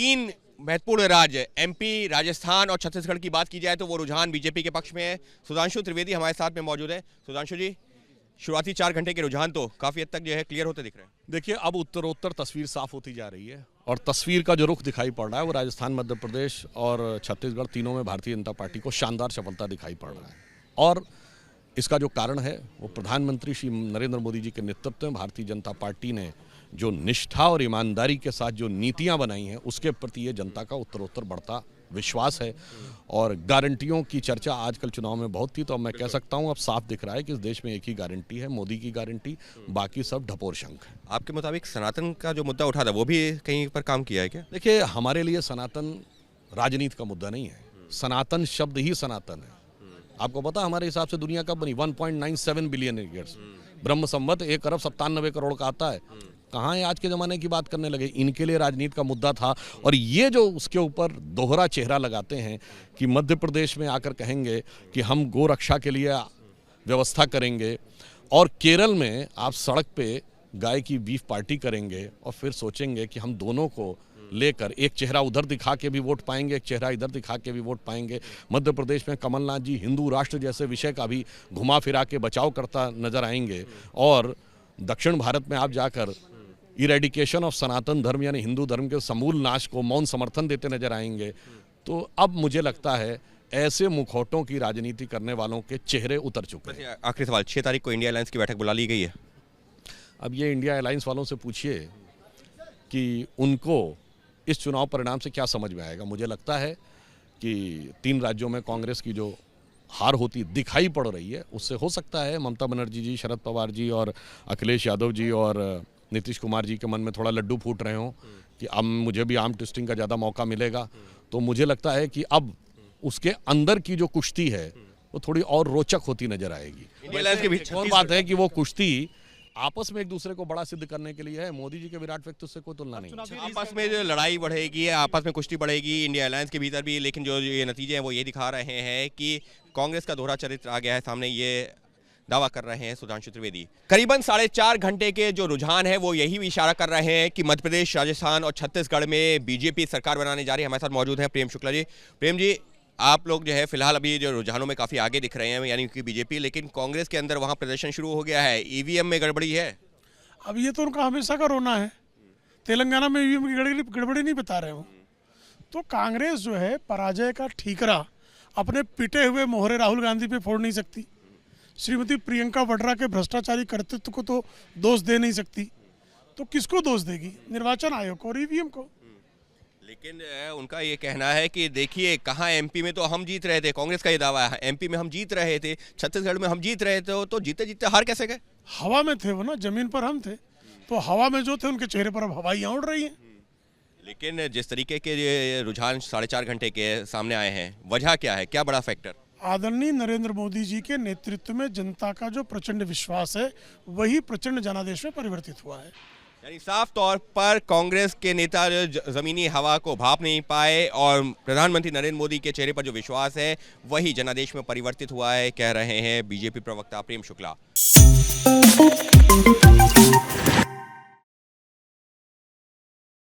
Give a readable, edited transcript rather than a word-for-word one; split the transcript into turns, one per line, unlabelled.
तीन महत्वपूर्ण राज्य एमपी, राजस्थान और छत्तीसगढ़ की बात की जाए तो वो रुझान बीजेपी के पक्ष में है। सुधांशु त्रिवेदी हमारे साथ में मौजूद है। सुधांशु जी, शुरुआती 4 घंटे के रुझान तो काफी हद तक जो है क्लियर होते दिख रहे हैं।
देखिए, अब उत्तरोत्तर तस्वीर साफ होती जा रही है और तस्वीर का जो रुख दिखाई पड़ रहा है वो राजस्थान, मध्य प्रदेश और छत्तीसगढ़ तीनों में भारतीय जनता पार्टी को शानदार सफलता दिखाई पड़ रहा है। और इसका जो कारण है वो प्रधानमंत्री श्री नरेंद्र मोदी जी के नेतृत्व में भारतीय जनता पार्टी ने जो निष्ठा और ईमानदारी के साथ जो नीतियां बनाई हैं उसके प्रति ये जनता का उत्तरोत्तर बढ़ता विश्वास है। और गारंटियों की चर्चा आजकल चुनाव में बहुत थी, तो अब मैं कह सकता हूं अब साफ दिख रहा है कि इस देश में एक ही गारंटी है, मोदी की गारंटी, बाकी सब ढपोर शंख है।
आपके मुताबिक सनातन का जो मुद्दा उठा था वो भी कहीं पर काम किया है क्या?
देखिए, हमारे लिए सनातन राजनीति का मुद्दा नहीं है, सनातन शब्द ही सनातन है। आपको पता हमारे हिसाब से दुनिया कब बनी? 1.97 बिलियन ईयर्स। ब्रह्म संवत 1 अरब 97 करोड़ का आता है। कहाँ है आज के ज़माने की बात करने लगे? इनके लिए राजनीति का मुद्दा था। और ये जो उसके ऊपर दोहरा चेहरा लगाते हैं कि मध्य प्रदेश में आकर कहेंगे कि हम गो रक्षा के लिए व्यवस्था करेंगे और केरल में आप सड़क पे गाय की बीफ पार्टी करेंगे और फिर सोचेंगे कि हम दोनों को लेकर एक चेहरा उधर दिखा के भी वोट पाएंगे, एक चेहरा इधर दिखा के भी वोट पाएंगे। मध्य प्रदेश में कमलनाथ जी हिंदू राष्ट्र जैसे विषय का भी घुमा फिरा के बचाव करता नजर आएंगे और दक्षिण भारत में आप जाकर इरेडिकेशन ऑफ सनातन धर्म यानी हिंदू धर्म के समूल नाश को मौन समर्थन देते नजर आएंगे। तो अब मुझे लगता है ऐसे मुखौटों की राजनीति करने वालों के चेहरे उतर चुके हैं।
आखिरी सवाल, 6 तारीख को इंडिया अलायंस की बैठक बुला ली गई है।
अब ये इंडिया अलायंस वालों से पूछिए कि उनको इस चुनाव परिणाम से क्या समझ में आएगा। मुझे लगता है कि 3 राज्यों में कांग्रेस की जो हार होती दिखाई पड़ रही है उससे हो सकता है ममता बनर्जी जी, शरद पवार जी और अखिलेश यादव जी और नीतीश कुमार जी के मन में थोड़ा लड्डू फूट रहे हों कि अब मुझे भी आर्म ट्विस्टिंग का ज़्यादा मौका मिलेगा। तो मुझे लगता है कि अब उसके अंदर की जो कुश्ती है वो थोड़ी और रोचक होती नजर आएगी। और बात है कि वो कुश्ती आपस में एक दूसरे को बड़ा सिद्ध करने के लिए है। मोदी जी के विराट व्यक्तित्व से कोई तुलना नहीं है।
आपस में जो लड़ाई बढ़ेगी, आपस में कुश्ती बढ़ेगी इंडिया अलायंस के भीतर भी, लेकिन जो ये नतीजे हैं वो ये दिखा रहे हैं कि कांग्रेस का दोहरा चरित्र आ गया है सामने, ये दावा कर रहे हैं सुधांशु त्रिवेदी। करीबन 4.5 घंटे के जो रुझान है वो यही भी इशारा कर रहे हैं कि मध्य प्रदेश, राजस्थान और छत्तीसगढ़ में बीजेपी सरकार बनाने जा रही है। हमारे साथ मौजूद हैं प्रेम शुक्ला जी। प्रेम जी, आप लोग जो है फिलहाल अभी जो रुझानों में काफी आगे दिख रहे हैं यानी कि बीजेपी, लेकिन कांग्रेस के अंदर वहां प्रदर्शन शुरू हो गया है, ईवीएम में गड़बड़ी है।
अब ये तो उनका हमेशा का रोना है। तेलंगाना में ईवीएम की गड़बड़ी नहीं बता रहे हो। तो कांग्रेस जो है पराजय का ठीकरा अपने पिटे हुए मोहरे राहुल गांधी पे फोड़ नहीं सकती। श्रीमती प्रियंका वाड्रा के भ्रष्टाचारी कर्तृत्व को तो दोष दे नहीं सकती, तो किसको दोष देगी? निर्वाचन आयोग को और ईवीएम को।
लेकिन उनका ये कहना है कि देखिए कहाँ एमपी में तो हम जीत रहे थे, कांग्रेस का ये दावा है, एमपी में हम जीत रहे थे, छत्तीसगढ़ में हम जीत रहे थे, तो जीते जीते हार कैसे गए?
हवा में थे वो ना, जमीन पर हम थे। तो हवा में जो थे उनके चेहरे पर अब हवाइयाँ उड़ रही हैं।
लेकिन जिस तरीके के ये रुझान 4.5 घंटे के सामने आए हैं, वजह क्या है, क्या बड़ा फैक्टर?
आदरणीय नरेंद्र मोदी जी के नेतृत्व में जनता का जो प्रचंड विश्वास है वही प्रचंड जनादेश में परिवर्तित हुआ है।
यानी साफ तौर पर कांग्रेस के नेता जमीनी हवा को भाप नहीं पाए और प्रधानमंत्री नरेंद्र मोदी के चेहरे पर जो विश्वास है वही जनादेश में परिवर्तित हुआ है, कह रहे हैं बीजेपी प्रवक्ता प्रेम शुक्ला।